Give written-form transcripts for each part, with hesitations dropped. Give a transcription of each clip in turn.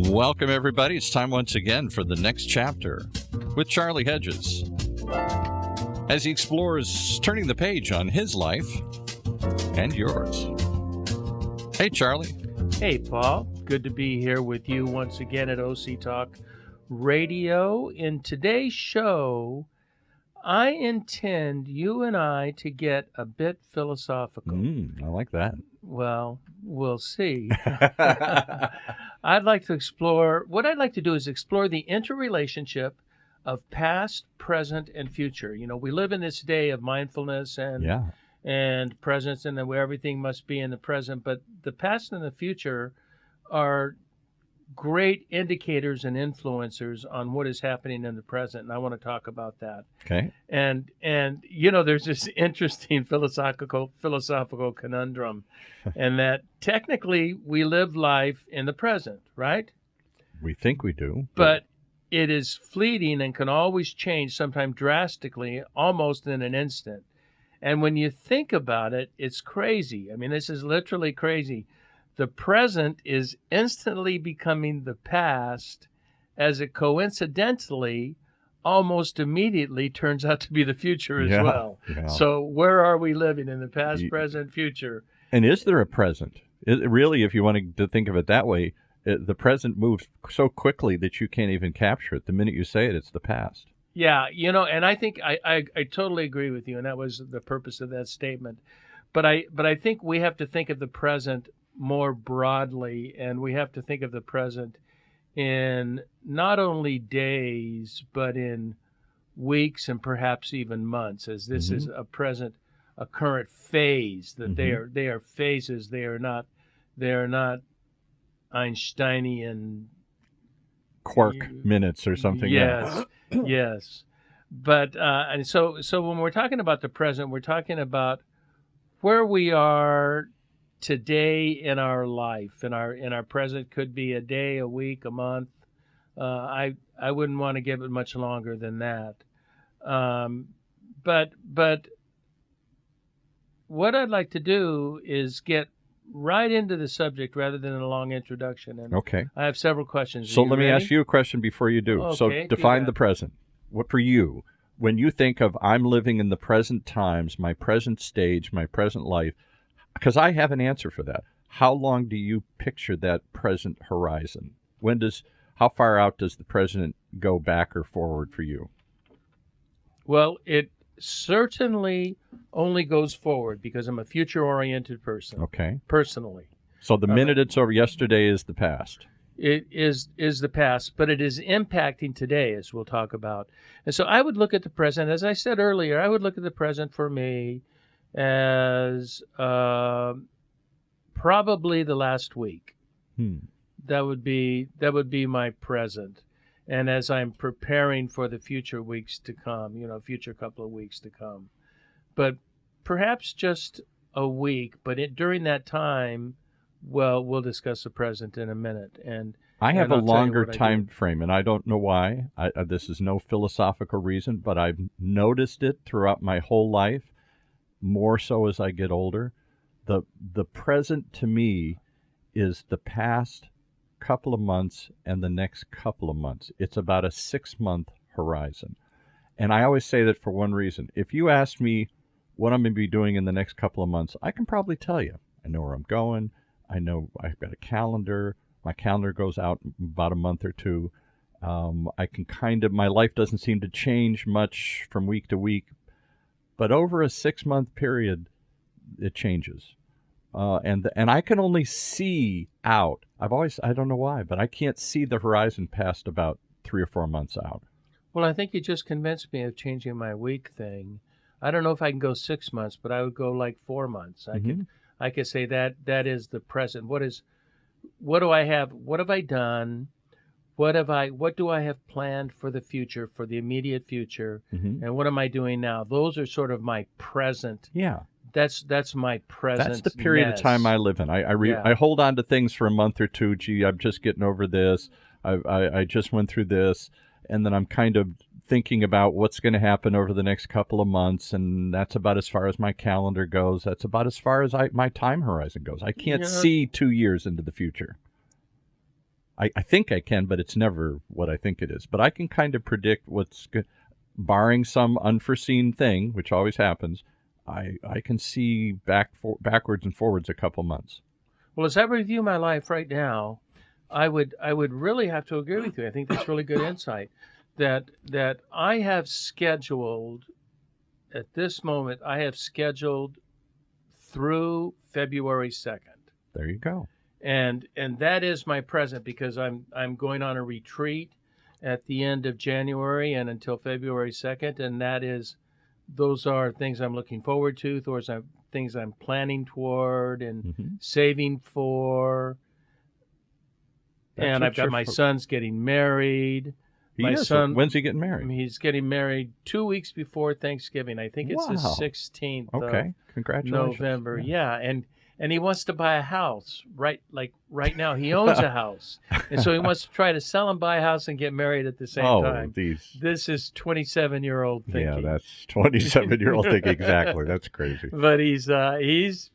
Welcome, everybody. It's time once again for the next chapter with Charlie Hedges as he explores turning the page on his life and yours. Hey, Charlie. Hey, Paul. Good to be here with you once again at OC Talk Radio. In today's show, I intend you and I to get a bit philosophical. I like that. Well, we'll see. I'd like to explore the interrelationship of past, present, and future. You know, we live in this day of mindfulness and presence, and where everything must be in the present. But the past and the future are great indicators and influencers on what is happening in the present, and I want to talk about that. Okay. And you know, there's this interesting philosophical conundrum, and that technically we live life in the present, right? We think we do. But it is fleeting and can always change, sometimes drastically, almost in an instant. And when you think about it, it's crazy. I mean, this is literally crazy. The present is instantly becoming the past, as it coincidentally, almost immediately turns out to be the future as well. Yeah. So where are we living, in the past, present, future? And is there a present? Really, if you wanted to think of it that way, the present moves so quickly that you can't even capture it. The minute you say it, it's the past. Yeah, you know, and I think I totally agree with you, and that was the purpose of that statement. But I think we have to think of the present more broadly, and we have to think of the present in not only days, but in weeks and perhaps even months, as this is a current phase, that they are phases. They are not Einsteinian quark minutes or something. Yes, yes. But and so when we're talking about the present, we're talking about where we are today in our life. In our present could be a day, a week, a month. I wouldn't want to give it much longer than that. But what I'd like to do is get right into the subject rather than a long introduction. And okay. I have several questions. So let me ask you a question before you do. Okay, so define the present. What for you, when you think of I'm living in the present times, my present stage, my present life, because I have an answer for that. How long do you picture that present horizon? How far out does the present go back or forward for you? Well, it certainly only goes forward because I'm a future-oriented person. Okay. Personally. So the minute it's over, yesterday is the past. It is the past, but it is impacting today, as we'll talk about. And so I would look at the present, as I said earlier, I would look at the present for me as probably the last week. That would be my present. And as I'm preparing for the future weeks to come, future couple of weeks to come. But perhaps just a week, but during that time, well, we'll discuss the present in a minute. And I have a longer time frame, and I don't know why. This is no philosophical reason, but I've noticed it throughout my whole life, more so as I get older. The present to me is the past couple of months and the next couple of months. It's about a 6-month horizon. And I always say that for one reason. If you ask me what I'm going to be doing in the next couple of months, I can probably tell you. I know where I'm going. I know I've got a calendar. My calendar goes out about a month or two. I can my life doesn't seem to change much from week to week. But over a 6-month period, it changes. And I can only see out. I don't know why, but I can't see the horizon past about 3 or 4 months out. Well, I think you just convinced me of changing my week thing. I don't know if I can go 6 months, but I would go like 4 months. I could say that is the present. What do I have? What have I done? What do I have planned for the future, for the immediate future? And what am I doing now? Those are sort of my present. Yeah. That's my present. That's the period of time I live in. I hold on to things for a month or two. Gee, I'm just getting over this. I just went through this. And then I'm kind of thinking about what's going to happen over the next couple of months, and that's about as far as my calendar goes. That's about as far as my time horizon goes. I can't see 2 years into the future. I think I can, but it's never what I think it is. But I can kind of predict barring some unforeseen thing, which always happens. I can see backwards and forwards a couple months. Well, as I review my life right now, I would really have to agree with you. I think that's really good insight. That I have scheduled at this moment. I have scheduled through February 2nd. There you go. And that is my present, because I'm going on a retreat at the end of January and until February 2nd, and those are things I'm looking forward to. Those are things I'm planning toward and saving for. And I've got my son's getting married. My son, when's he getting married? He's getting married 2 weeks before Thanksgiving. I think it's the 16th of Congratulations. November. Yeah. And he wants to buy a house right now. He owns a house. And so he wants to try to sell and buy a house and get married at the same time. This is 27-year-old thinking. Yeah, that's 27-year-old thinking. Exactly. That's crazy. But he's in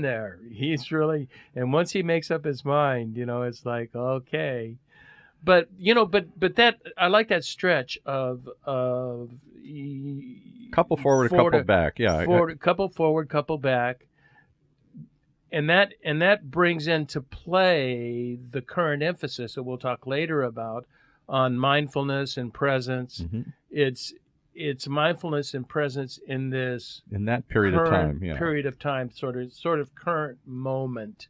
there. He's really, and once he makes up his mind, it's like, okay. But that, I like that stretch of couple forward, couple back. Yeah. Couple forward, couple back. And that brings into play the current emphasis that we'll talk later about on mindfulness and presence. Mm-hmm. It's mindfulness and presence in that period of time, period of time, sort of current moment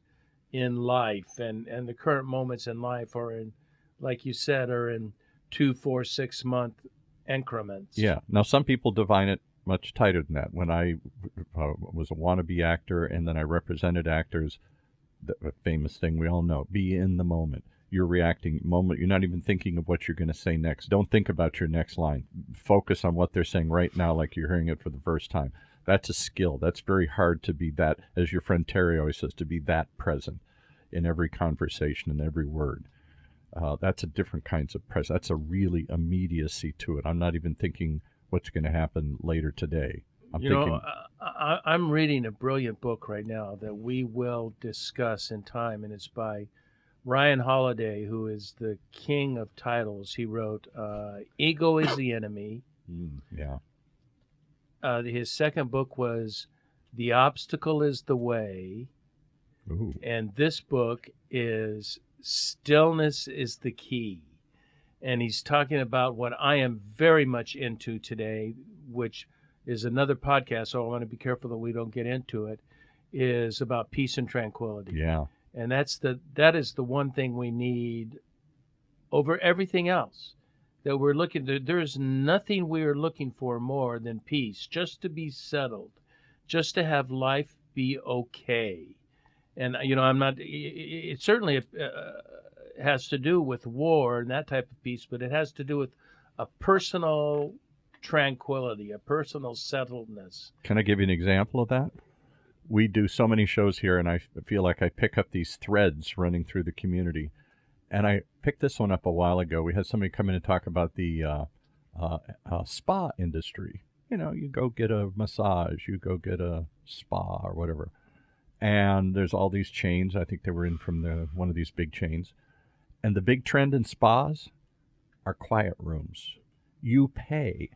in life, and the current moments in life are in, like you said, are in 2, 4, 6 month increments. Yeah. Now some people define it much tighter than that. When I was a wannabe actor and then I represented actors, the famous thing we all know: be in the moment. You're reacting moment. You're not even thinking of what you're going to say next. Don't think about your next line. Focus on what they're saying right now, like you're hearing it for the first time. That's a skill. That's very hard to be that, as your friend Terry always says, to be that present in every conversation and every word. That's a different kinds of presence. That's a really immediacy to it. I'm not even thinking what's going to happen later today. I'm reading a brilliant book right now that we will discuss in time, and it's by Ryan Holiday, who is the king of titles. He wrote Ego is the Enemy. Yeah. His second book was The Obstacle is the Way. Ooh. And this book is Stillness is the Key. And he's talking about what I am very much into today, which is another podcast, so I want to be careful that we don't get into it, is about peace and tranquility. Yeah. And that is the one thing we need over everything else that we're looking to. There's nothing we are looking for more than peace, just to be settled, just to have life be okay. And, I'm not, it certainly has to do with war and that type of peace, but it has to do with a personal tranquility, a personal settledness. Can I give you an example of that? We do so many shows here, and I feel like I pick up these threads running through the community. And I picked this one up a while ago. We had somebody come in and talk about the spa industry. You go get a massage, you go get a spa or whatever. And there's all these chains. I think they were in from one of these big chains. And the big trend in spas are quiet rooms. You pay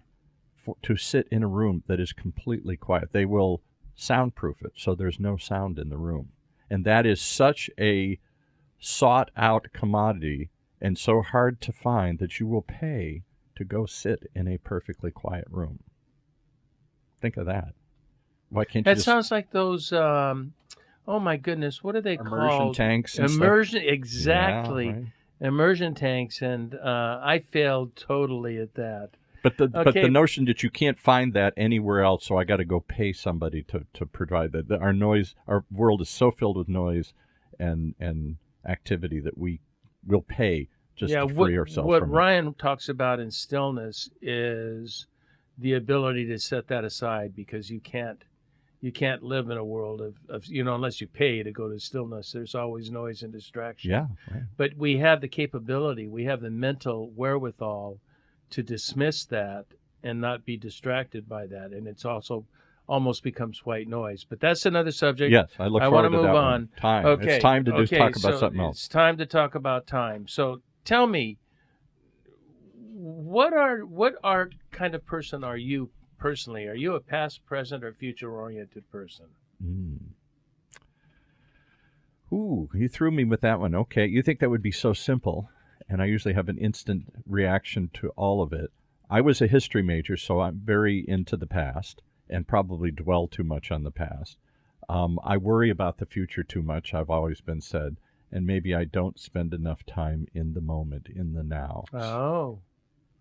to sit in a room that is completely quiet. They will soundproof it so there's no sound in the room. And that is such a sought out commodity and so hard to find that you will pay to go sit in a perfectly quiet room. Think of that. Why can't you sounds like those oh my goodness, what are they called? Immersion tanks and Immersion, stuff. exactly. Yeah, right. Immersion tanks, and I failed totally at that. But the notion that you can't find that anywhere else, so I got to go pay somebody to provide that. Our world is so filled with noise and activity that we will pay just to free ourselves what from Ryan talks about in stillness is the ability to set that aside, because you can't live in a world of unless you pay to go to stillness. There's always noise and distraction. Yeah. Right. But we have the capability, we have the mental wherewithal to dismiss that and not be distracted by that. And it's also almost becomes white noise. But that's another subject. Yes, I look I want forward to to move that on. one. Time. Okay. It's time to just talk about so something else. it's time to talk about time. So tell me, what kind of person are you personally? Are you a past, present, or future-oriented person? Mm. Ooh, you threw me with that one. Okay, you think that would be so simple, and I usually have an instant reaction to all of it. I was a history major, so I'm very into the past and probably dwell too much on the past. I worry about the future too much, I've always been said, and maybe I don't spend enough time in the moment, in the now. Oh,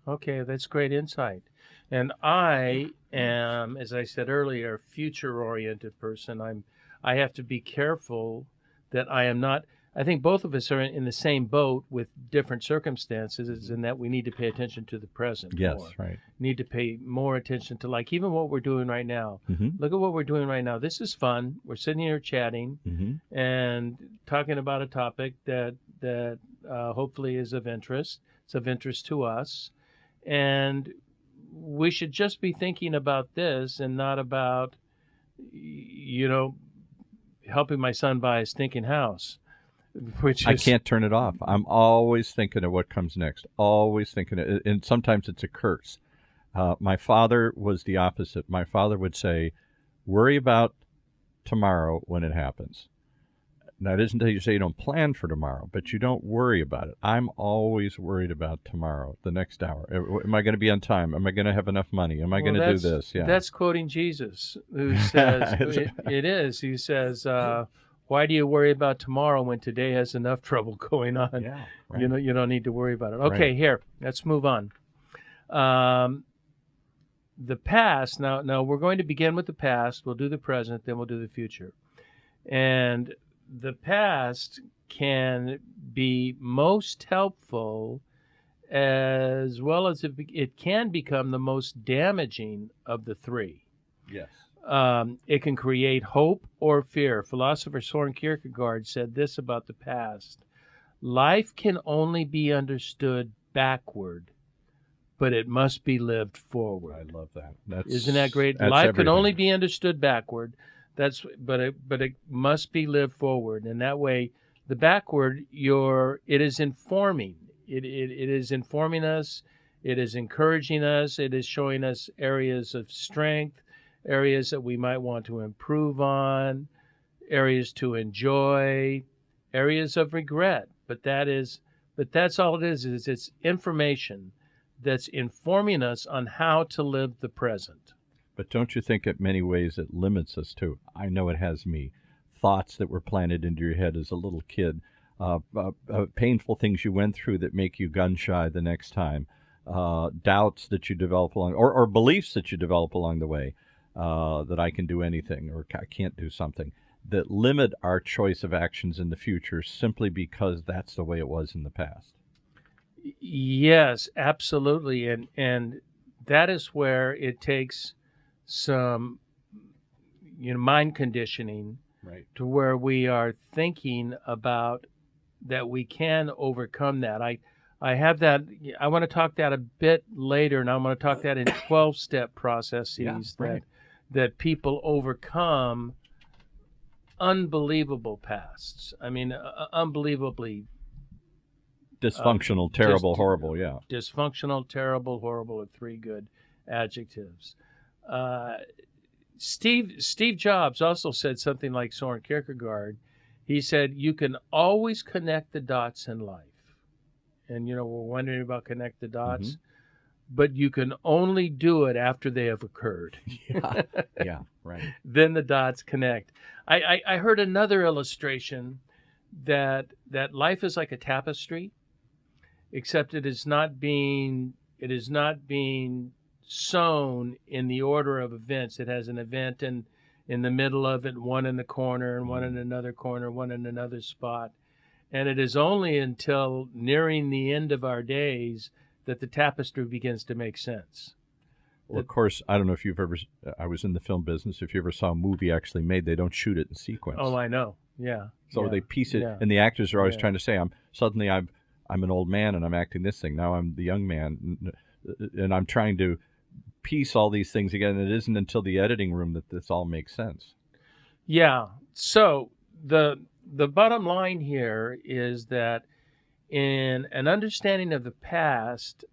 okay, that's great insight. And I am, as I said earlier, a future-oriented person. I have to be careful that I am not. I think both of us are in the same boat with different circumstances, in that we need to pay attention to the present Yes, more. right. Need to pay more attention to, like, even what we're doing right now. Mm-hmm. Look at what we're doing right now. This is fun. We're sitting here chatting Mm-hmm. and talking about a topic that hopefully is of interest. It's of interest to us, and we should just be thinking about this and not about, helping my son buy a stinking house, which I is can't turn it off. I'm always thinking of what comes next. Always thinking it, and sometimes it's a curse. My father was the opposite. My father would say, "Worry about tomorrow when it happens." Now, it isn't that you say you don't plan for tomorrow, but you don't worry about it. I'm always worried about tomorrow, the next hour. Am I going to be on time? Am I going to have enough money? Am I going to do this? Yeah. That's quoting Jesus, who says it is. He says, "Why do you worry about tomorrow when today has enough trouble going on? Yeah, right. You don't need to worry about it." Okay, Right. here, let's move on. The past. Now we're going to begin with the past. We'll do the present, then we'll do the future. And the past can be most helpful, as well as it can become the most damaging of the three. Yes. It can create hope or fear. Philosopher Soren Kierkegaard said this about the past: life can only be understood backward, but it must be lived forward. I love that. Isn't that great? That's Life everything. can only be understood backward. But it must be lived forward, and that way, the backward, it is informing. It is informing us. It is encouraging us. It is showing us areas of strength, areas that we might want to improve on, areas to enjoy, areas of regret. But that's all it is it's information that's informing us on how to live the present. But don't you think in many ways it limits us too? I know it has me. Thoughts that were planted into your head as a little kid, painful things you went through that make you gun shy the next time, doubts that you develop or beliefs that you develop along the way, that I can do anything or I can't do something, that limit our choice of actions in the future simply because that's the way it was in the past. Yes, absolutely, and that is where it takes some mind conditioning, right, to where we are thinking about that we can overcome that. I have that. I want to talk that a bit later, and I want to talk that in 12-step processes that people overcome unbelievable pasts. I mean, unbelievably dysfunctional, terrible, horrible. Yeah, dysfunctional, terrible, horrible are three good adjectives. Steve Jobs also said something like Soren Kierkegaard. He said, "You can always connect the dots in life." And, we're wondering about connect the dots, but you can only do it after they have occurred. Yeah, right. Then the dots connect. I heard another illustration that life is like a tapestry, except it is not being sewn in the order of events. It has an event in the middle of it, one in the corner, and one in another corner, one in another spot. And it is only until nearing the end of our days that the tapestry begins to make sense. Well, of course, I don't know if you've ever, I was in the film business, if you ever saw a movie actually made, they don't shoot it in sequence. Oh, I know. Yeah. So they piece it, and the actors are always trying to say, I'm an old man and I'm acting this thing. Now I'm the young man, and I'm trying to piece all these things again. It isn't until the editing room that this all makes sense. Yeah. So the bottom line here is that in an understanding of the past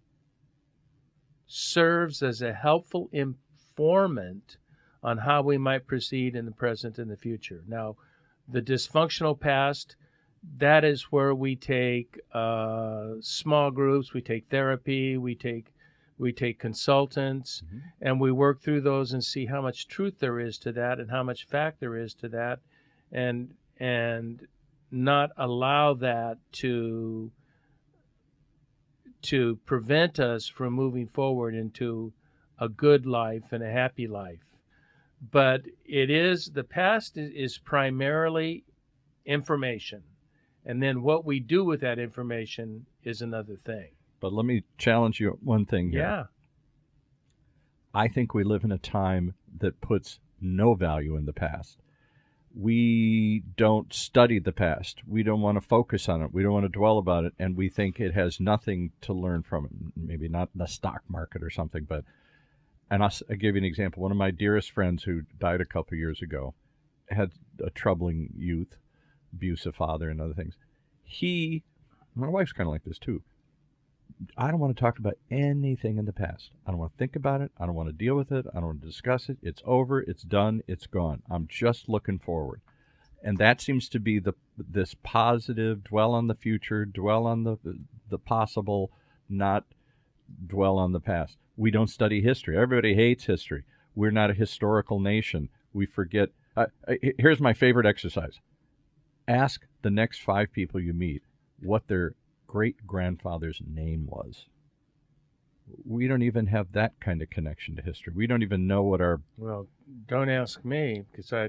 serves as a helpful informant on how we might proceed in the present and the future. Now, the dysfunctional past, that is where we take small groups, we take therapy, we take consultants, and we work through those and see how much truth there is to that and how much fact there is to that, and not allow that to prevent us from moving forward into a good life and a happy life. But the past is primarily information. And then what we do with that information is another thing. But let me challenge you one thing here. Yeah. I think we live in a time that puts no value in the past. We don't study the past. We don't want to focus on it. We don't want to dwell about it. And we think it has nothing to learn from it. Maybe not the stock market or something, but, and I'll give you an example. One of my dearest friends who died a couple years ago had a troubling youth, abusive father and other things. My wife's kind of like this too. I don't want to talk about anything in the past. I don't want to think about it. I don't want to deal with it. I don't want to discuss it. It's over. It's done. It's gone. I'm just looking forward. And that seems to be this positive, dwell on the future, dwell on the possible, not dwell on the past. We don't study history. Everybody hates history. We're not a historical nation. We forget. Here's my favorite exercise. Ask the next 5 people you meet what their great-grandfather's name was. We don't even have that kind of connection to history. We don't even know what our... Well, don't ask me, because I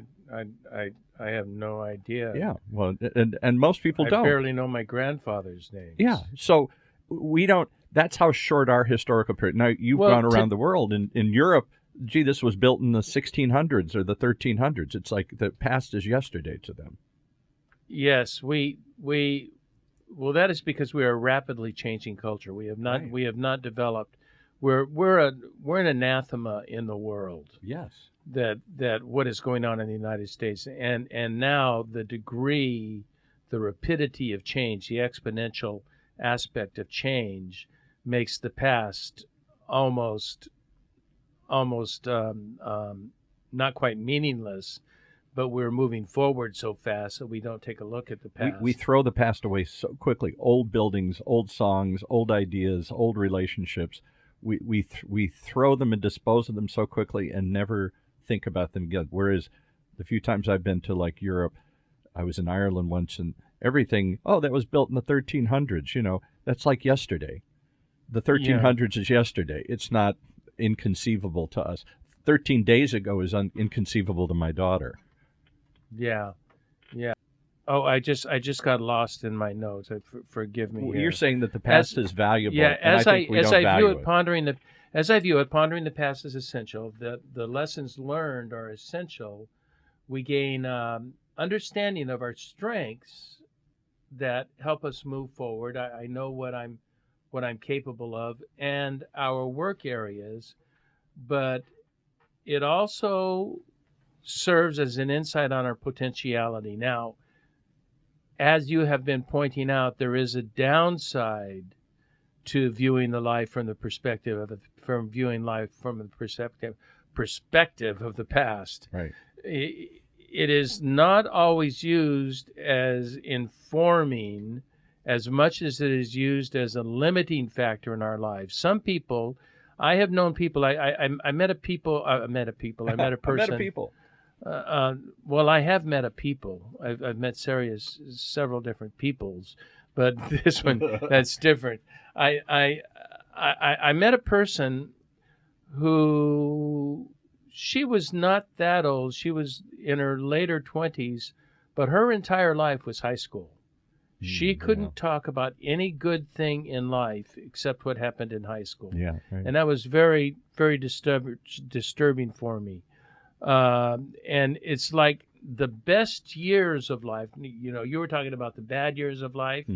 have no idea. Yeah, well, and most people don't. I barely know my grandfather's name. Yeah, so we don't... That's how short our historical period... Now, you've gone around the world. In Europe, gee, this was built in the 1600s or the 1300s. It's like the past is yesterday to them. Yes, well, that is because we are a rapidly changing culture. We have not developed. We're an anathema in the world. Yes. That what is going on in the United States, and now the degree, the rapidity of change, the exponential aspect of change, makes the past almost not quite meaningless. But we're moving forward so fast that we don't take a look at the past. We throw the past away so quickly. Old buildings, old songs, old ideas, old relationships. We throw them and dispose of them so quickly and never think about them again. Whereas the few times I've been to like Europe, I was in Ireland once, and everything, that was built in the 1300s. That's like yesterday. The 1300s is yesterday. It's not inconceivable to us. 13 days ago is inconceivable to my daughter. Yeah. Oh, I just got lost in my notes. Forgive me. Well, you're saying that the past is valuable. Yeah, as I view it, pondering the past is essential. The lessons learned are essential. We gain understanding of our strengths that help us move forward. I know what I'm capable of, and our work areas, but it also serves as an insight on our potentiality. Now, as you have been pointing out, there is a downside to viewing the life from the perspective of the perspective of the past. Right. It is not always used as informing as much as it is used as a limiting factor in our lives. Some people, I have known people. I met a person. I met a people. Well, I have met a people. I've met several different peoples, but this one that's different. I met a person who, she was not that old. She was in her later 20s, but her entire life was high school. She couldn't talk about any good thing in life except what happened in high school. Yeah, right. And that was very, very disturbing for me. And it's like the best years of life, you were talking about the bad years of life,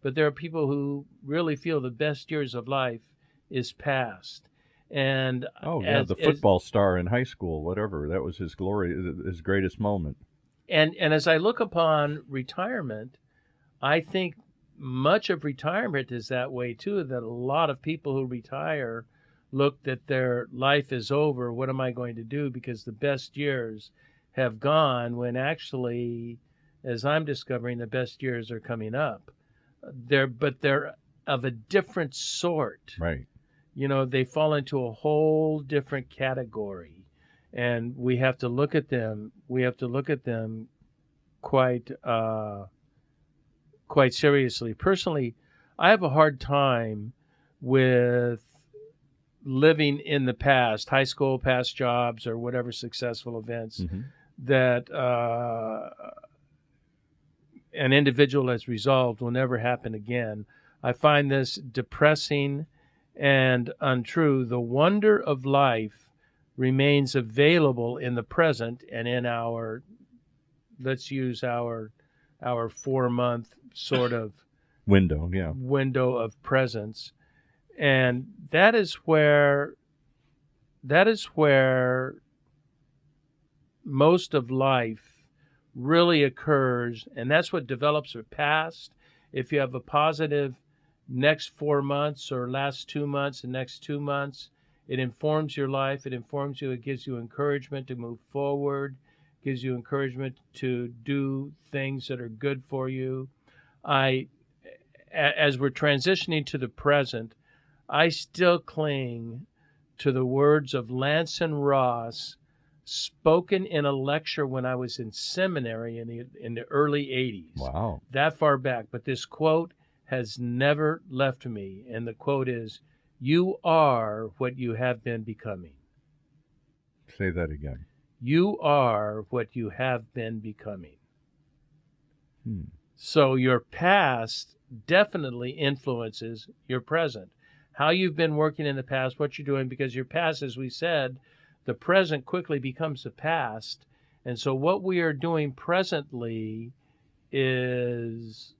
but there are people who really feel the best years of life is past. And Oh yeah, the football star in high school, whatever. That was his glory, his greatest moment. and as I look upon retirement, I think much of retirement is that way too. That a lot of people who retire look that their life is over. What am I going to do? Because the best years have gone. When actually, as I'm discovering, the best years are coming up. They're of a different sort. Right. They fall into a whole different category, and we have to look at them. We have to look at them quite quite seriously. Personally, I have a hard time with living in the past, high school, past jobs, or whatever successful events Hmm. that an individual has resolved will never happen again. I find this depressing and untrue. The wonder of life remains available in the present and in our, let's use our 4-month sort of Window, yeah. window of presence. And that is where most of life really occurs, and that's what develops a past. If you have a positive next 4 months or last 2 months, the next 2 months, it informs your life. It informs you. It gives you encouragement to move forward, gives you encouragement to do things that are good for you. As we're transitioning to the present, I still cling to the words of Lanson Ross, spoken in a lecture when I was in seminary in the early 80s. Wow. That far back. But this quote has never left me. And the quote is, "You are what you have been becoming." Say that again. You are what you have been becoming. Hmm. So your past definitely influences your present. How you've been working in the past, what you're doing, because your past, as we said, the present quickly becomes the past. And so what we are doing presently is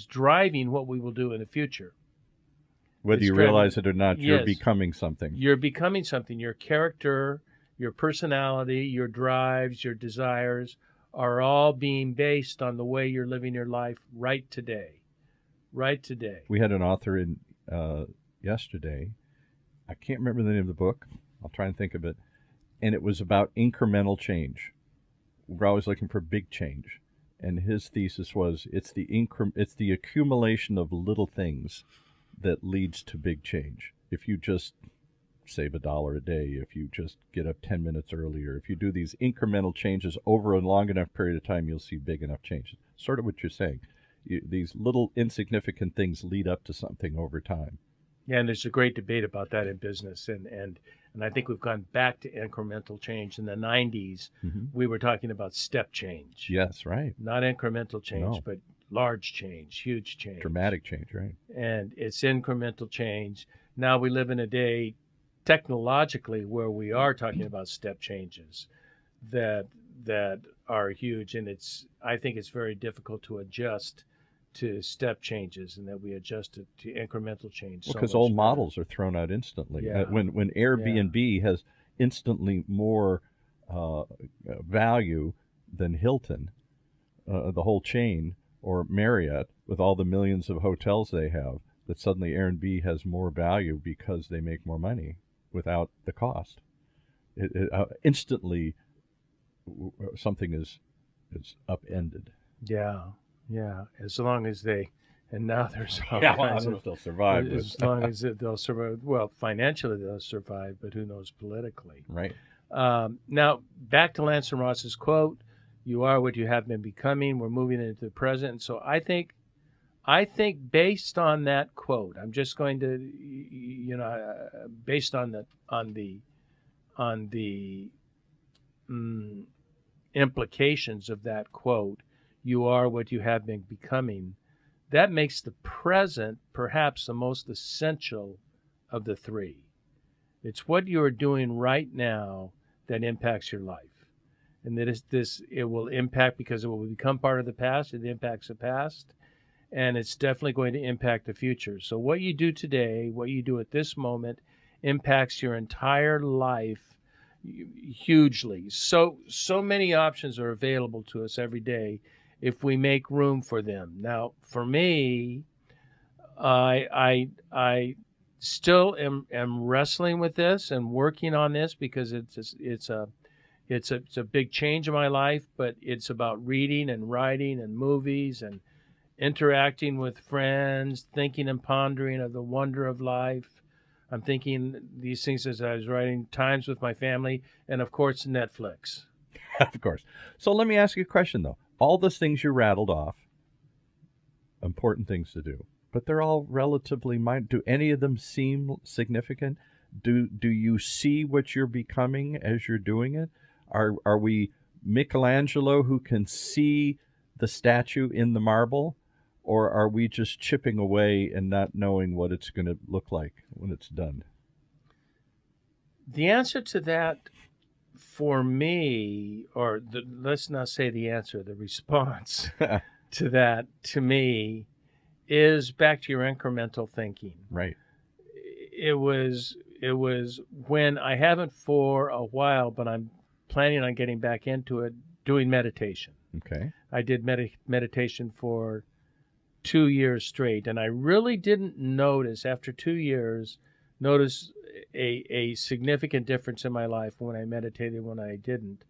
driving what we will do in the future. Whether It's you driving- realize it or not, you're Yes. becoming something. You're becoming something. Your character, your personality, your drives, your desires are all being based on the way you're living your life right today. Right today. We had an author in yesterday. I can't remember the name of the book. I'll try and think of it. And it was about incremental change. We're always looking for big change. And his thesis was it's the accumulation of little things that leads to big change. If you just save $1 a day, if you just get up 10 minutes earlier, if you do these incremental changes over a long enough period of time, you'll see big enough changes. Sort of what you're saying. These little insignificant things lead up to something over time. Yeah, and there's a great debate about that in business, and I think we've gone back to incremental change. In the 90s, we were talking about step change. Yes, right. Not incremental change, No. but large change, huge change. Dramatic change, right? And it's incremental change. Now we live in a day technologically where we are talking about step changes that are huge, and I think it's very difficult to adjust to step changes, and that we adjust it to incremental change. Well, because old models are thrown out instantly. Yeah. When Airbnb has instantly more value than Hilton, the whole chain, or Marriott, with all the millions of hotels they have, that suddenly Airbnb has more value because they make more money without the cost. Instantly, something is upended. Yeah, as long as and now there's all Yeah, kinds of, they'll survive. as long as they'll survive. Well, financially they'll survive, but who knows politically. Right. Now, back to Lance and Ross's quote, "You are what you have been becoming." We're moving into the present. And so I think based on that quote, I'm just going to, based on the implications of that quote, "You are what you have been becoming," that makes the present perhaps the most essential of the three. It's what you are doing right now that impacts your life. And that it will impact because it will become part of the past. It impacts the past. and it's definitely going to impact the future. So what you do today, what you do at this moment, impacts your entire life hugely. So many options are available to us every day if we make room for them. Now, for me, I still am wrestling with this and working on this because it's a big change in my life, but it's about reading and writing and movies and interacting with friends, thinking and pondering of the wonder of life. I'm thinking these things as I was writing, times with my family, and of course, Netflix. Of course. So let me ask you a question, though. All those things you rattled off, important things to do, but they're all relatively minor. Do any of them seem significant? Do you see what you're becoming as you're doing it? Are we Michelangelo who can see the statue in the marble, or are we just chipping away and not knowing what it's going to look like when it's done? The answer to that for me, let's not say the answer, the response to that to me is back to your incremental thinking. Right. It was when I haven't for a while, but I'm planning on getting back into it, doing meditation. Okay. I did meditation for 2 years straight, and I really didn't notice after 2 years notice a significant difference in my life when I meditated when I didn't.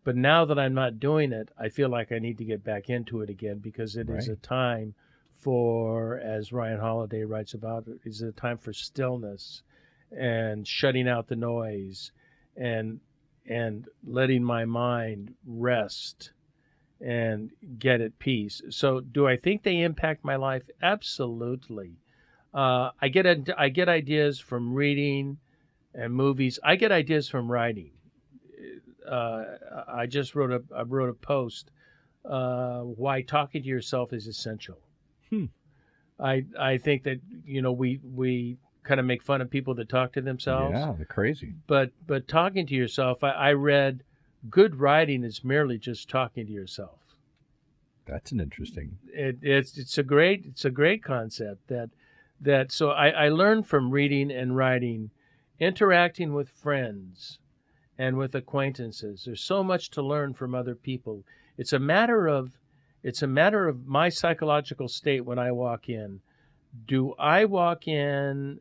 But now that I'm not doing it, I feel like I need to get back into it again because it is Right. a time for, as Ryan Holiday writes about, it is a time for stillness and shutting out the noise and letting my mind rest and get at peace. So, do I think they impact my life? Absolutely. I get ideas from reading and movies. I get ideas from writing. I wrote a post. Why talking to yourself is essential. Hmm. I think that we kind of make fun of people that talk to themselves. Yeah, they're crazy. But talking to yourself, I read good writing is merely just talking to yourself. That's an interesting. It's a great concept that so I learned from reading and writing, interacting with friends and with acquaintances. There's so much to learn from other people. It's a matter of my psychological state when I walk in. Do I walk in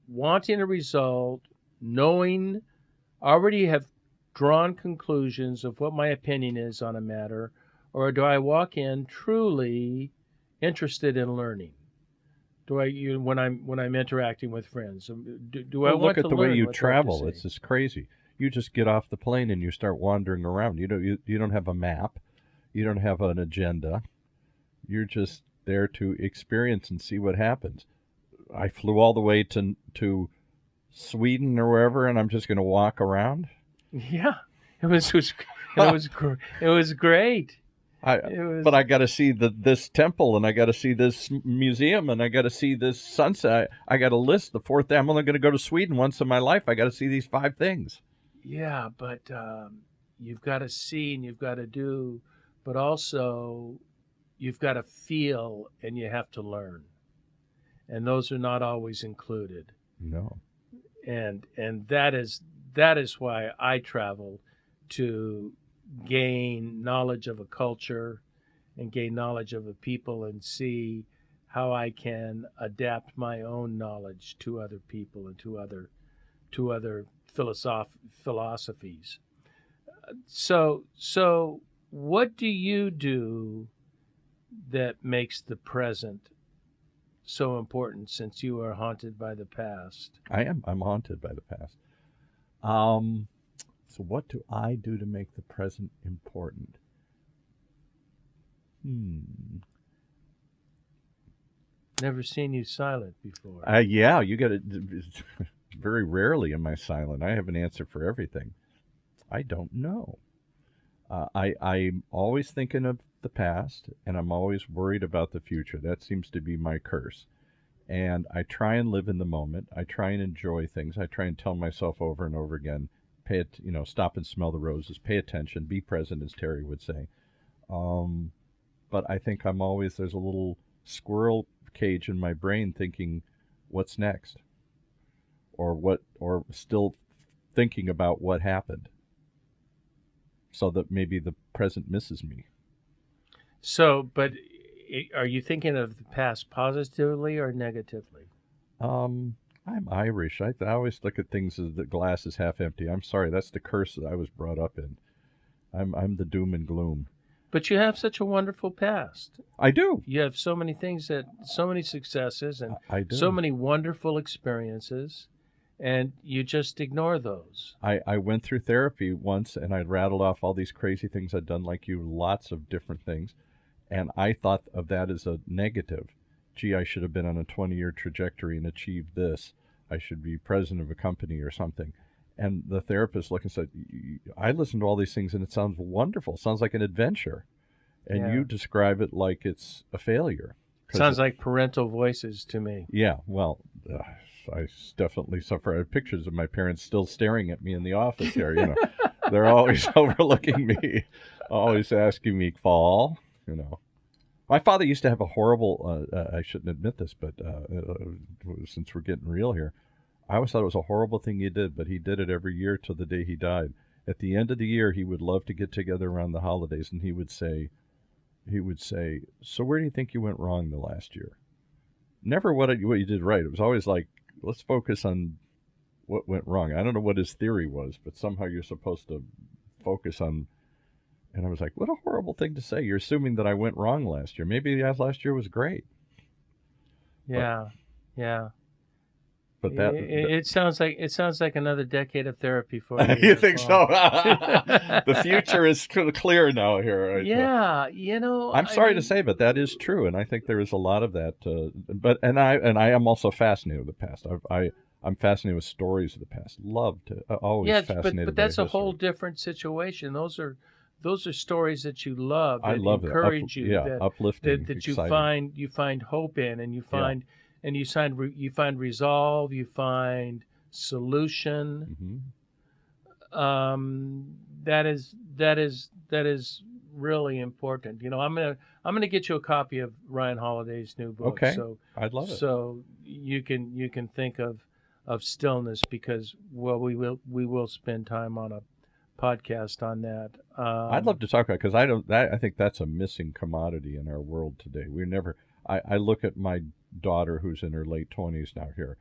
wanting a result, knowing, already have drawn conclusions of what my opinion is on a matter, or do I walk in truly interested in learning? When I'm interacting with friends? Do I Well, want look to at the way learn you what they have to travel. say? It's just crazy. You just get off the plane and you start wandering around. You don't have a map. You don't have an agenda. You're just there to experience and see what happens. I flew all the way to Sweden or wherever, and I'm just going to walk around. Yeah, it was great. It was, But I got to see this temple, and I got to see this museum, and I got to see this sunset. I got a list. The fourth day, I'm only going to go to Sweden once in my life. I got to see these 5 things. yeah, but you've got to see and you've got to do, but also you've got to feel and you have to learn, and those are not always included. No. And that is why I travel, to gain knowledge of a culture and gain knowledge of a people and see how I can adapt my own knowledge to other people and to other philosophies. So what do you do that makes the present so important, since you are haunted by the past? I am. I'm haunted by the past. So what do I do to make the present important? Never seen you silent before. Yeah, you got it. Very rarely am I silent. I have an answer for everything. I don't know. I'm always thinking of the past, and I'm always worried about the future. That seems to be my curse. And I try and live in the moment. I try and enjoy things. I try and tell myself over and over again, stop and smell the roses. Pay attention. Be present, as Terry would say. but I think there's a little squirrel cage in my brain thinking, what's next? Or still thinking about what happened, so that maybe the present misses me. So, but are you thinking of the past positively or negatively? I'm Irish. I always look at things as the glass is half empty. I'm sorry, that's the curse that I was brought up in. I'm the doom and gloom. But you have such a wonderful past. I do. You have so many things so many successes and I do. so many wonderful experiences, and you just ignore those. I went through therapy once, and I'd rattled off all these crazy things I'd done, like you, lots of different things. And I thought of that as a negative. Gee, I should have been on a 20-year trajectory and achieved this. I should be president of a company or something. And the therapist looked and said, I listened to all these things and it sounds wonderful. It sounds like an adventure. And Yeah. you describe it like it's a failure. Sounds like parental voices to me. Yeah, well, I definitely suffer. I have pictures of my parents still staring at me in the office here. They're always overlooking me, always asking me, fall, My father used to have a horrible, I shouldn't admit this, but since we're getting real here, I always thought it was a horrible thing he did, but he did it every year till the day he died. At the end of the year, he would love to get together around the holidays, and he would say, so where do you think you went wrong the last year? Never what you did right. It was always like, let's focus on what went wrong. I don't know what his theory was, but somehow you're supposed to focus on. And I was like, what a horrible thing to say. You're assuming that I went wrong last year. Maybe last year was great. Yeah, yeah. But it sounds like another decade of therapy for you. You think so? The future is clear now here. Yeah, I'm sorry to say, but that is true, and I think there is a lot of that. I am also fascinated with the past. I'm fascinated with stories of the past. Love to always fascinated. But that's by a whole different situation. Those are stories that you love. That I love encourage you. Yeah, uplifting. That you find hope in, and you find. Yeah. And you find resolve, you find solution. Mm-hmm. That is really important. I'm gonna get you a copy of Ryan Holiday's new book. Okay, so I'd love it. So you can think of stillness, because we will spend time on a podcast on that. I'd love to talk about it, because I think that's a missing commodity in our world today. I look at my daughter, who's in her late 20s now here,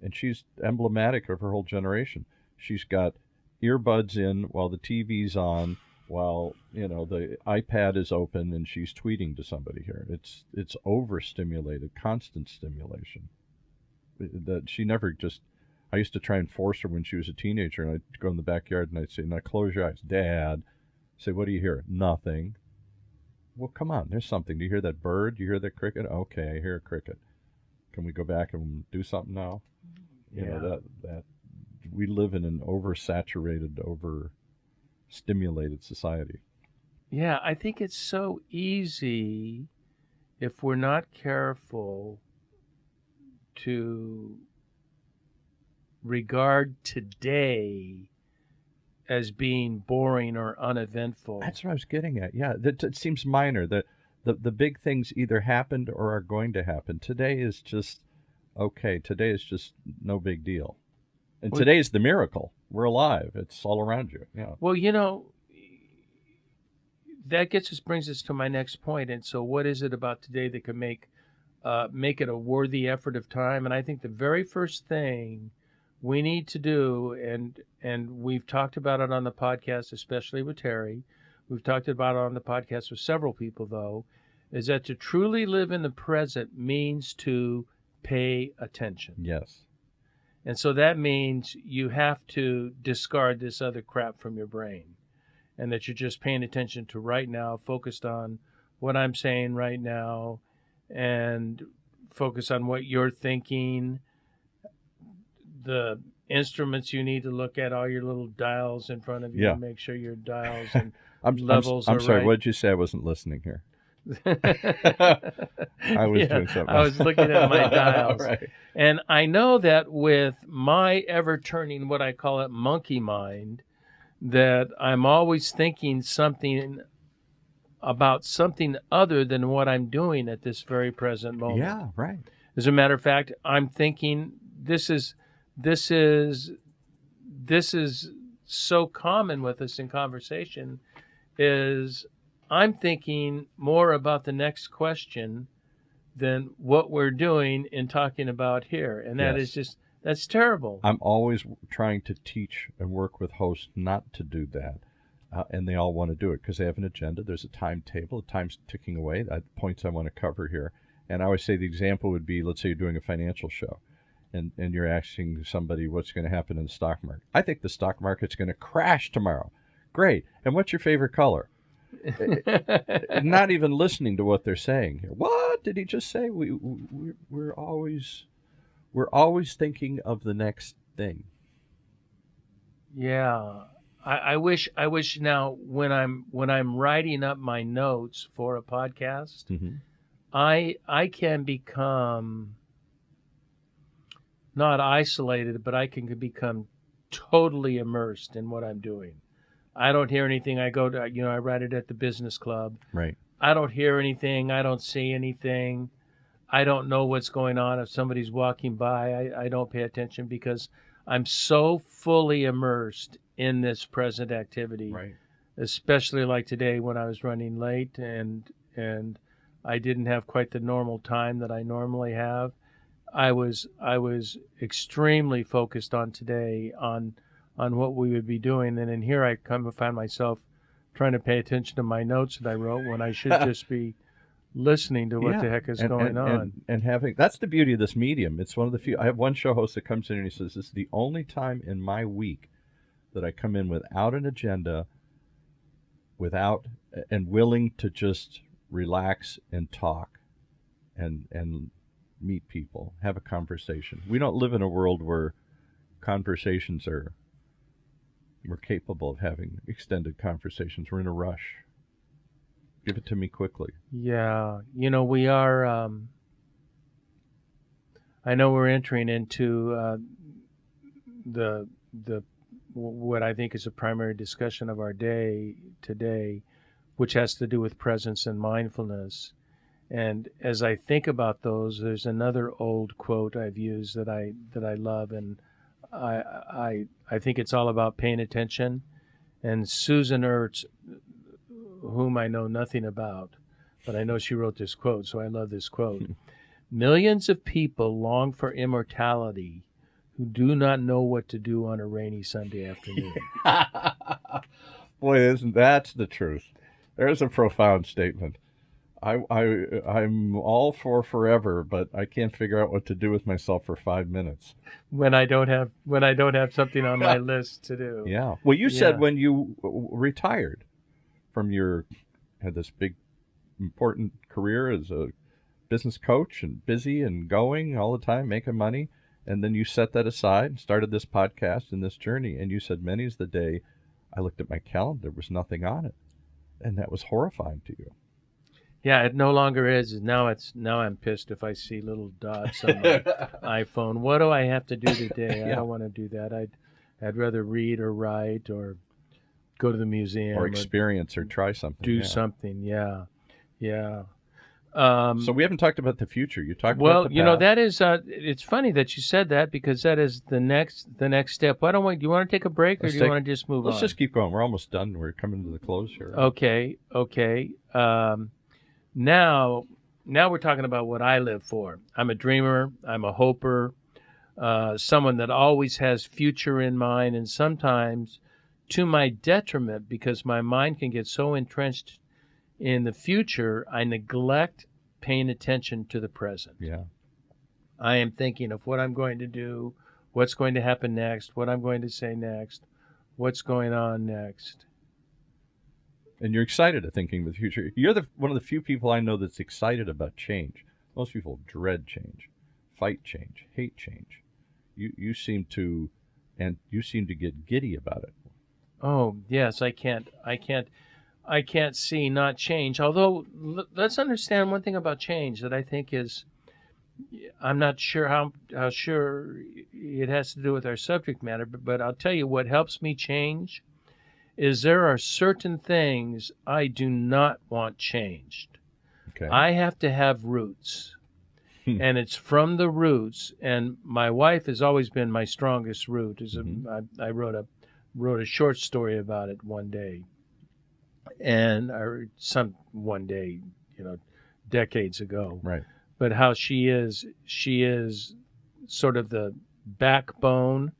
and she's emblematic of her whole generation. She's got earbuds in while the TV's on, while the iPad is open, and she's tweeting to somebody here. It's overstimulated, constant stimulation. That she never just. I used to try and force her when she was a teenager, and I'd go in the backyard and I'd say, "Now close your eyes, Dad." I'd say, "What do you hear?" "Nothing." "Well, come on, there's something. Do you hear that bird? Do you hear that cricket?" "Okay, I hear a cricket. Can we go back and do something now?" That we live in an oversaturated, overstimulated society. Yeah, I think it's so easy, if we're not careful, to regard today as being boring or uneventful. That's what I was getting at. Yeah, it seems minor. The big things either happened or are going to happen. Today is just okay. Today is just no big deal. And today's the miracle. We're alive. It's all around you. Yeah. Well, that brings us to my next point. And so, what is it about today that can make it a worthy effort of time? And I think the very first thing we need to do, and we've talked about it on the podcast, especially with Terry. We've talked about it on the podcast with several people, though, is that to truly live in the present means to pay attention. Yes. And so that means you have to discard this other crap from your brain, and that you're just paying attention to right now, focused on what I'm saying right now, and focus on what you're thinking, the instruments you need to look at, all your little dials in front of you to make sure your dials and levels I'm are sorry, right. What did you say? I wasn't listening here. I was doing something. I was looking at my dials. Right. And I know that with my ever-turning, what I call it, monkey mind, that I'm always thinking something about something other than what I'm doing at this very present moment. Yeah, right. As a matter of fact, I'm thinking this is this is this is so common with us in conversation is I'm thinking more about the next question than what we're doing in talking about here. And that is Yes. that's terrible. I'm always trying to teach and work with hosts not to do that. And they all want to do it because they have an agenda. There's a timetable, time's ticking away, points I want to cover here. And I always say the example would be, let's say you're doing a financial show and you're asking somebody what's going to happen in the stock market. I think the stock market's going to crash tomorrow. Great. And what's your favorite color? Not even listening to what they're saying here. What did he just say? We're always thinking of the next thing. Yeah. I wish now when I'm writing up my notes for a podcast, Mm-hmm. I can become not isolated, but I can become totally immersed in what I'm doing. I don't hear anything. I go to, I write it at the business club. Right. I don't hear anything. I don't see anything. I don't know what's going on. If somebody's walking by, I don't pay attention because I'm so fully immersed in this present activity. Right. Especially like today when I was running late and I didn't have quite the normal time that I normally have. I was extremely focused on today on what we would be doing, and in here I come and find myself trying to pay attention to my notes that I wrote when I should just be listening to what the heck is going on. And having, that's the beauty of this medium. It's one of the few. I have one show host that comes in and he says, "This is the only time in my week that I come in without an agenda, and willing to just relax and talk, and meet people, have a conversation. We don't live in a world where we're capable of having extended conversations. We're in a rush. Give it to me quickly." Yeah, we are. I know we're entering into the what I think is a primary discussion of our day today, which has to do with presence and mindfulness. And as I think about those, there's another old quote I've used that I love, and I think it's all about paying attention. And Susan Ertz, whom I know nothing about, but I know she wrote this quote, so I love this quote. Millions of people long for immortality who do not know what to do on a rainy Sunday afternoon. Boy, isn't that the truth? There's a profound statement. I'm all for forever, but I can't figure out what to do with myself for 5 minutes. When I don't have something on my list to do. Yeah. Well, you said when you retired from had this big important career as a business coach and busy and going all the time, making money, and then you set that aside and started this podcast and this journey, and you said many's the day I looked at my calendar, there was nothing on it, and that was horrifying to you. Yeah, it no longer is. Now I'm pissed if I see little dots on my iPhone. What do I have to do today? I don't want to do that. I'd rather read or write or go to the museum or experience or try something. Do something. Yeah. So we haven't talked about the future. You talked about the past. That is. It's funny that you said that because that is the next step. Why don't we? Do you want to take a break or do you want to just move on? Let's just keep going. We're almost done. We're coming to the close here. Okay. Now we're talking about what I live for. I'm a dreamer. I'm a hoper. Someone that always has future in mind, and sometimes to my detriment because my mind can get so entrenched in the future, I neglect paying attention to the present. Yeah. I am thinking of what I'm going to do, what's going to happen next, what I'm going to say next, what's going on next. And you're excited at thinking of the future. You're one of the few people I know that's excited about change. Most people dread change, fight change, hate change. You seem to get giddy about it. Oh, yes, I can't see not change. Although, let's understand one thing about change that I think is, I'm not sure how sure it has to do with our subject matter, but I'll tell you what helps me change is there are certain things I do not want changed. Okay. I have to have roots. And it's from the roots, and my wife has always been my strongest root. I wrote a short story about it one day, one day, decades ago. Right. But how she is sort of the backbone.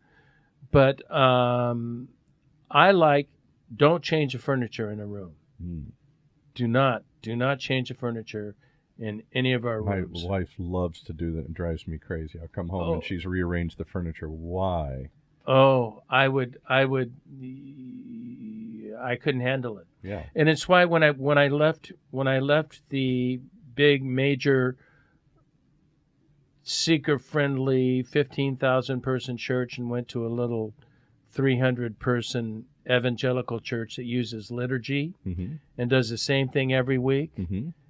But don't change the furniture in a room. Do not change the furniture in any of our rooms. My wife loves to do that and drives me crazy. I'll come home and she's rearranged the furniture. Why? Oh, I couldn't handle it. Yeah. And it's why when I left the big major seeker-friendly 15,000 person church and went to a little 300 person evangelical church that uses liturgy and does the same thing every week.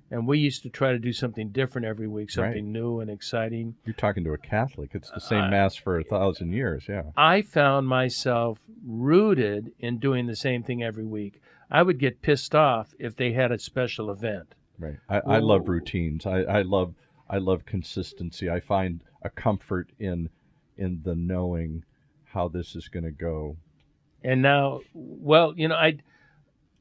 And we used to try to do something different every week, something new and exciting. You're talking to a Catholic. It's the same Mass for 1,000 years, yeah. I found myself rooted in doing the same thing every week. I would get pissed off if they had a special event. Right. I love routines. I love consistency. I find a comfort in the knowing how this is going to go. And now,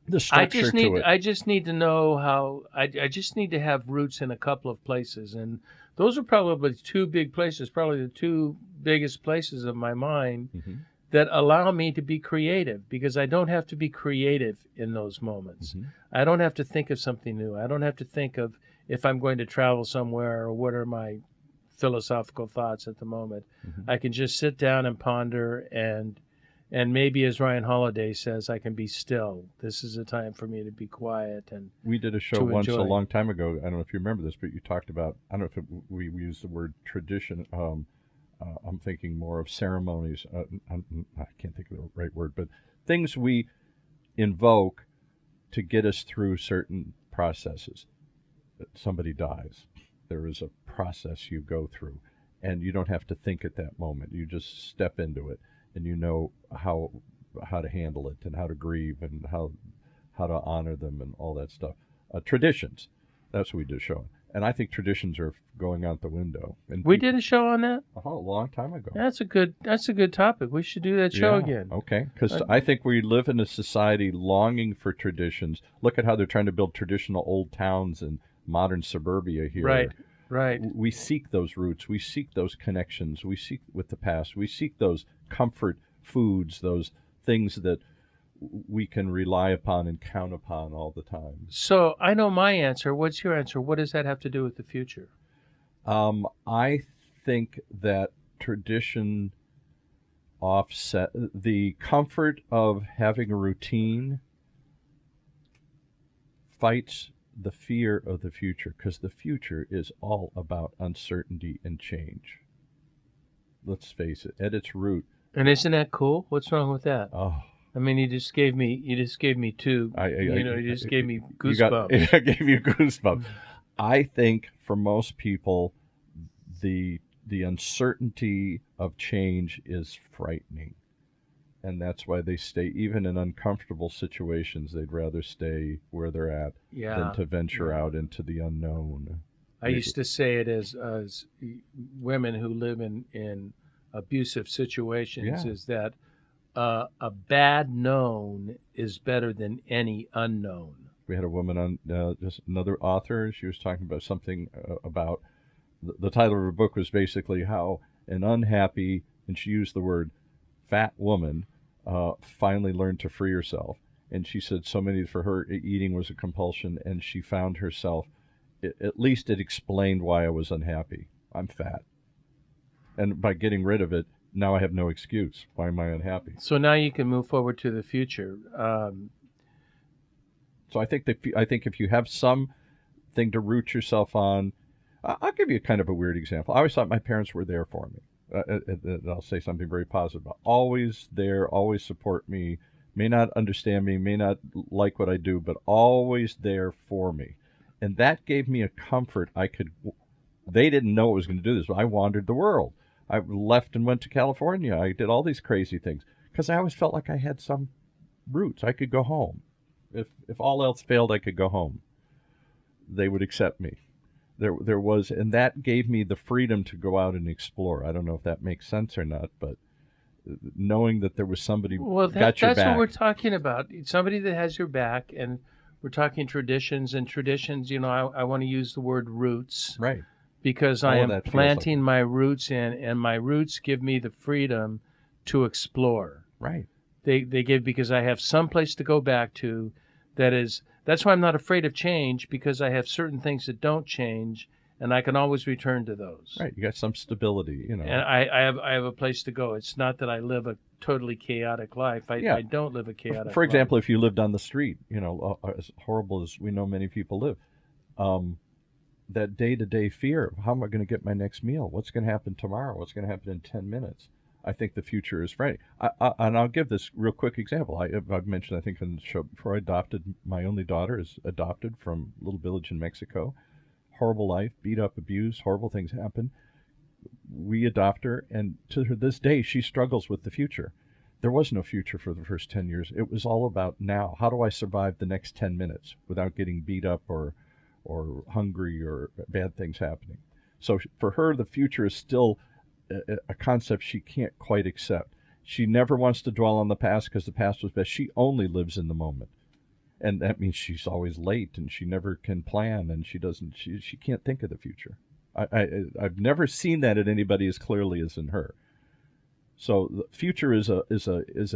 the structure to it. I just need to know how. I just need to have roots in a couple of places, and those are probably two big places, probably the two biggest places of my mind that allow me to be creative, because I don't have to be creative in those moments. I don't have to think of something new. I don't have to think of if I'm going to travel somewhere or what are my philosophical thoughts at the moment. I can just sit down and ponder and maybe, as Ryan Holiday says, I can be still. This is a time for me to be quiet. And we did a show once a long time ago. I don't know if you remember this, but you talked about, I don't know if we used the word tradition. I'm thinking more of ceremonies. I can't think of the right word, but things we invoke to get us through certain processes. Somebody dies. There is a process you go through, and you don't have to think at that moment. You just step into it. And you know how to handle it and how to grieve and how to honor them and all that stuff. Traditions, that's what we did a show on. And I think traditions are going out the window. And we did a show on that? A long time ago. That's a good topic. We should do that show again. Okay, because I think we live in a society longing for traditions. Look at how they're trying to build traditional old towns in modern suburbia here. Right. We seek those roots. We seek those connections. We seek with the past. We seek those comfort foods, those things that we can rely upon and count upon all the time. So I know my answer. What's your answer? What does that have to do with the future? I think that tradition offset the comfort of having a routine fights the fear of the future, because the future is all about uncertainty and change. Let's face it, at its root. And isn't that cool? What's wrong with that? Oh, I mean, you just gave me two. You just gave me goosebumps. It gave you goosebumps. I think for most people, the uncertainty of change is frightening, and that's why they stay even in uncomfortable situations. They'd rather stay where they're at than to venture out into the unknown. I used to say it as women who live in abusive situations is that a bad known is better than any unknown. We had a woman on, just another author. She was talking about something about the title of her book was basically how an unhappy, and she used the word fat woman, finally learned to free herself. And she said so many for her eating was a compulsion, and she found herself, at least it explained why I was unhappy. I'm fat. And by getting rid of it, now I have no excuse. Why am I unhappy? So now you can move forward to the future. So I think if you have something to root yourself on, I'll give you kind of a weird example. I always thought my parents were there for me. And I'll say something very positive. Always there, always support me. May not understand me, may not like what I do, but always there for me. And that gave me a comfort. They didn't know I was going to do this, but I wandered the world. I left and went to California. I did all these crazy things because I always felt like I had some roots. I could go home. If all else failed, I could go home. They would accept me. There was, and that gave me the freedom to go out and explore. I don't know if that makes sense or not, but knowing that there was somebody Well, got your that's what back. we're talking about. Somebody that has your back, and we're talking traditions. And traditions, I want to use the word roots Right. because I All of am that feels like planting my roots in, and my roots give me the freedom to explore. right. They give because I have some place to go back to. That's why I'm not afraid of change, because I have certain things that don't change, and I can always return to those. Right. You got some stability, you know. And I have a place to go. It's not that I live a totally chaotic life. Yeah. I don't live a chaotic For example, life. if you lived on the street, as horrible as we know many people live, that day-to-day fear of how am I going to get my next meal? What's going to happen tomorrow? What's going to happen in 10 minutes? I think the future is frightening. And I'll give this real quick example. I've mentioned, I think, in the show before, I adopted, my only daughter is adopted from a little village in Mexico. Horrible life, beat up, abused, horrible things happen. We adopt her, and to this day, she struggles with the future. There was no future for the first 10 years. It was all about now. How do I survive the next 10 minutes without getting beat up or hungry or bad things happening? So for her, the future is still a concept she can't quite accept. She never wants to dwell on the past because the past was best. She only lives in the moment. And that means she's always late, and she never can plan, and she can't think of the future. I've never seen that in anybody as clearly as in her. So the future is a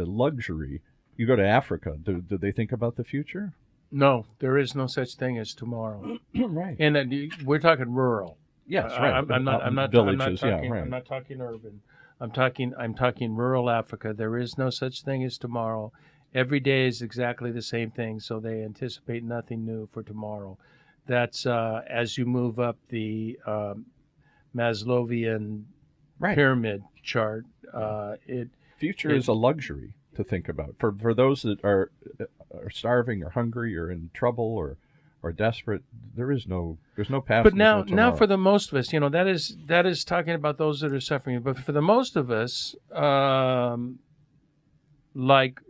luxury. You go to Africa, do they think about the future? No, there is no such thing as tomorrow. Right. And we're talking rural. Yes, right. I'm not villages. talking, right. I'm not talking urban. I'm talking rural Africa. There is no such thing as tomorrow. Every day is exactly the same thing, so they anticipate nothing new for tomorrow. That's as you move up the Maslowian Right. pyramid chart. Future is a luxury to think about for those that are starving or hungry or in trouble or desperate. There's no past. But no now for the most of us, that is talking about those that are suffering. But for the most of us, like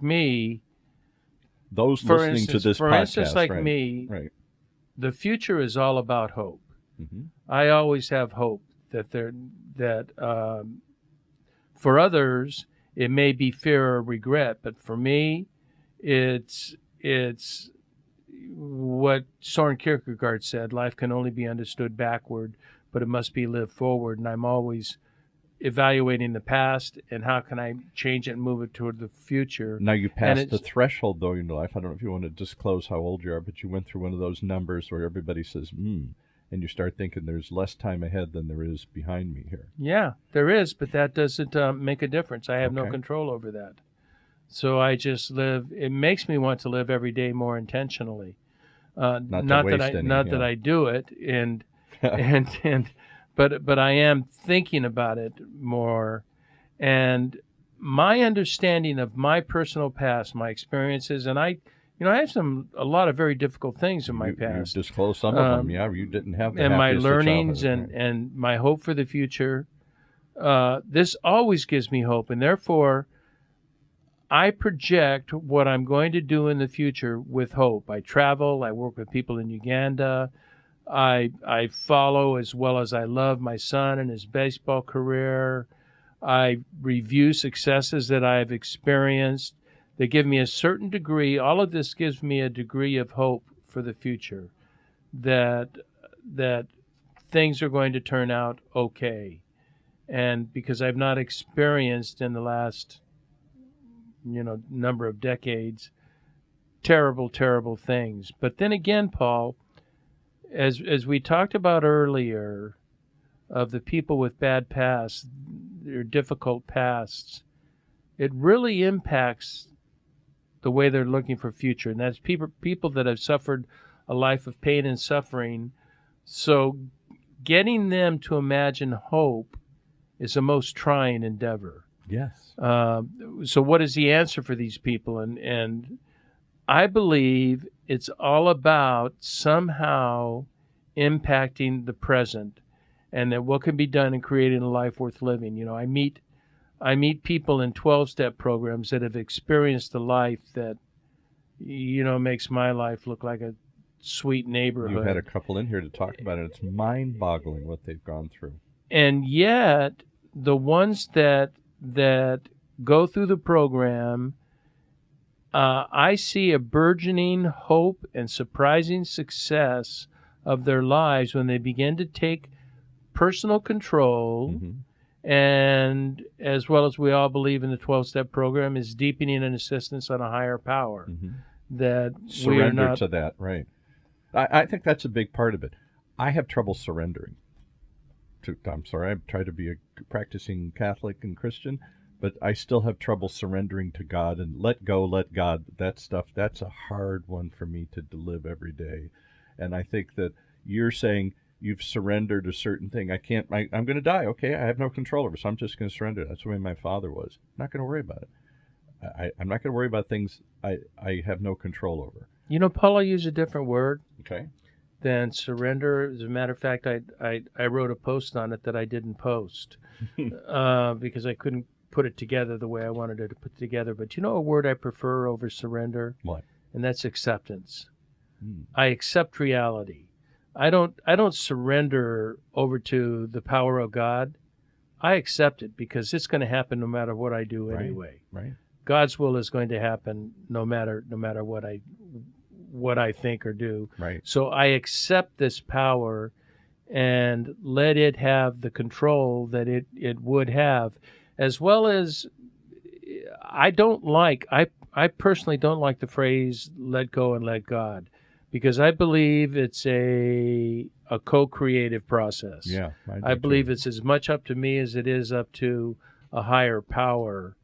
me, those for listening instance, to this for podcast, instance, like right, me, right. the future is all about hope. Mm-hmm. I always have hope that for others it may be fear or regret, but for me, it's what Soren Kierkegaard said: life can only be understood backward, but it must be lived forward. And I'm always evaluating the past and how can I change it and move it toward the future. Now you passed the threshold, though, in your life. I don't know if you want to disclose how old you are, but you went through one of those numbers where everybody says, and you start thinking there's less time ahead than there is behind me here. Yeah, there is, but that doesn't make a difference. I have no Okay. control over that. So I just live. It makes me want to live every day more intentionally. Not that I do it, but I am thinking about it more, and my understanding of my personal past, my experiences, and I have a lot of very difficult things in my past. You disclosed some of them. Yeah, you didn't have the and my happiest of learnings childhood, and my hope for the future. This always gives me hope, and therefore I project what I'm going to do in the future with hope. I travel. I work with people in Uganda. I follow, as well as I love, my son and his baseball career. I review successes that I've experienced. They give me a certain degree. All of this gives me a degree of hope for the future, that things are going to turn out okay. And because I've not experienced in the last number of decades terrible things. But then again, Paul, as we talked about earlier, of the people with bad pasts, their difficult pasts, it really impacts the way they're looking for future. And that's people that have suffered a life of pain and suffering. So getting them to imagine hope is a most trying endeavor. Yes. So what is the answer for these people? And I believe it's all about somehow impacting the present, and that what can be done in creating a life worth living. I meet I meet people in 12-step programs that have experienced a life that, makes my life look like a sweet neighborhood. You've had a couple in here to talk about it. It's mind-boggling what they've gone through. And yet, the ones that go through the program, I see a burgeoning hope and surprising success of their lives when they begin to take personal control. Mm-hmm. And as well as we all believe in the 12-step program, is deepening an assistance on a higher power. Mm-hmm. That surrender we are not... to that, right? I think that's a big part of it. I have trouble surrendering. I'm sorry, I try to be a practicing Catholic and Christian, but I still have trouble surrendering to God and let go, let God. That stuff, that's a hard one for me to live every day. And I think that you're saying you've surrendered a certain thing. I'm going to die. Okay, I have no control over it, so I'm just going to surrender. That's the way my father was. I'm not going to worry about it. I'm not going to worry about things I have no control over. Paula used a different word. Okay. Than surrender. As a matter of fact, I wrote a post on it that I didn't post because I couldn't put it together the way I wanted it to put together. But a word I prefer over surrender? What? And that's acceptance. I accept reality. I don't surrender over to the power of God. I accept it because it's going to happen no matter what I do anyway. Right. God's will is going to happen no matter what I think or do. Right. So I accept this power and let it have the control that it would have, as well as I personally don't like the phrase let go and let God, because I believe it's a co-creative process. Yeah. I believe it's as much up to me as it is up to a higher power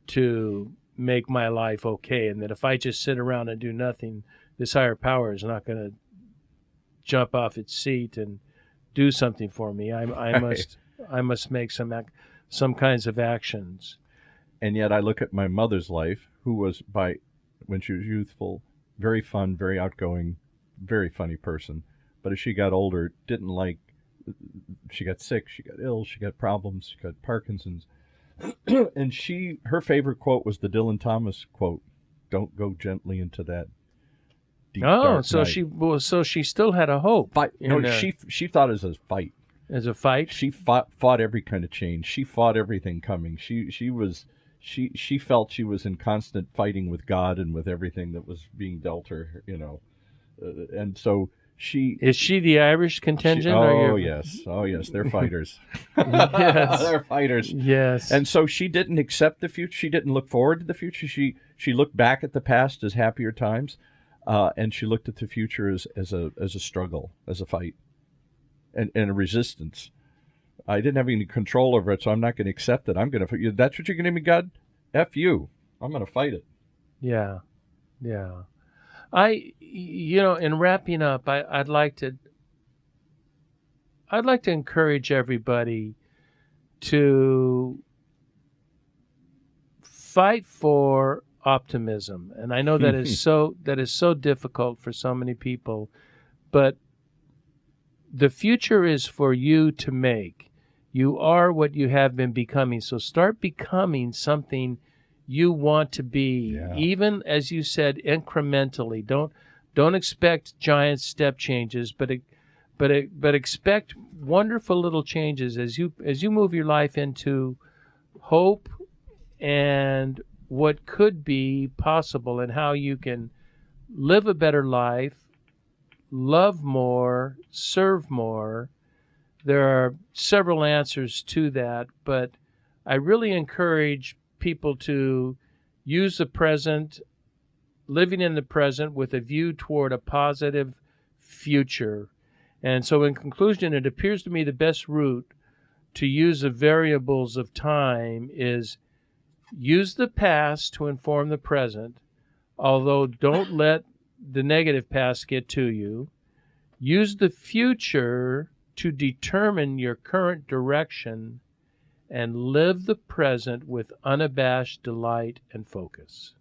to make my life okay, and that if I just sit around and do nothing, this higher power is not going to jump off its seat and do something for me. I must make some kinds of actions. And yet I look at my mother's life, who was when she was youthful, very fun, very outgoing, very funny person. But as she got older, she got sick, she got ill, she got problems, she got Parkinson's. And her favorite quote was the Dylan Thomas quote, "Don't go gently into that deep dark night." So she still had a hope. She thought it was a fight. As a fight? She fought every kind of change. She fought everything coming. She felt she was in constant fighting with God and with everything that was being dealt her, and so Is she the Irish contingent? Yes, they're fighters. Yes. They're fighters. Yes. And so she didn't accept the future. She didn't look forward to the future. She looked back at the past as happier times, and she looked at the future as a struggle, as a fight, and a resistance. I didn't have any control over it, so I'm not going to accept it. That's what you're going to give me, God? F you. I'm going to fight it. Yeah. Yeah. In wrapping up, I'd like to encourage everybody to fight for optimism. And I know that is so difficult for so many people, but the future is for you to make. You are what you have been becoming. So start becoming something you want to be, even as you said, incrementally. Don't expect giant step changes, but expect wonderful little changes as you move your life into hope and what could be possible, and how you can live a better life, love more, serve more. There are several answers to that, but I really encourage people to use the present, living in the present with a view toward a positive future. And so in conclusion, it appears to me the best route to use the variables of time is use the past to inform the present, although don't let the negative past get to you. Use the future to determine your current direction, and live the present with unabashed delight and focus.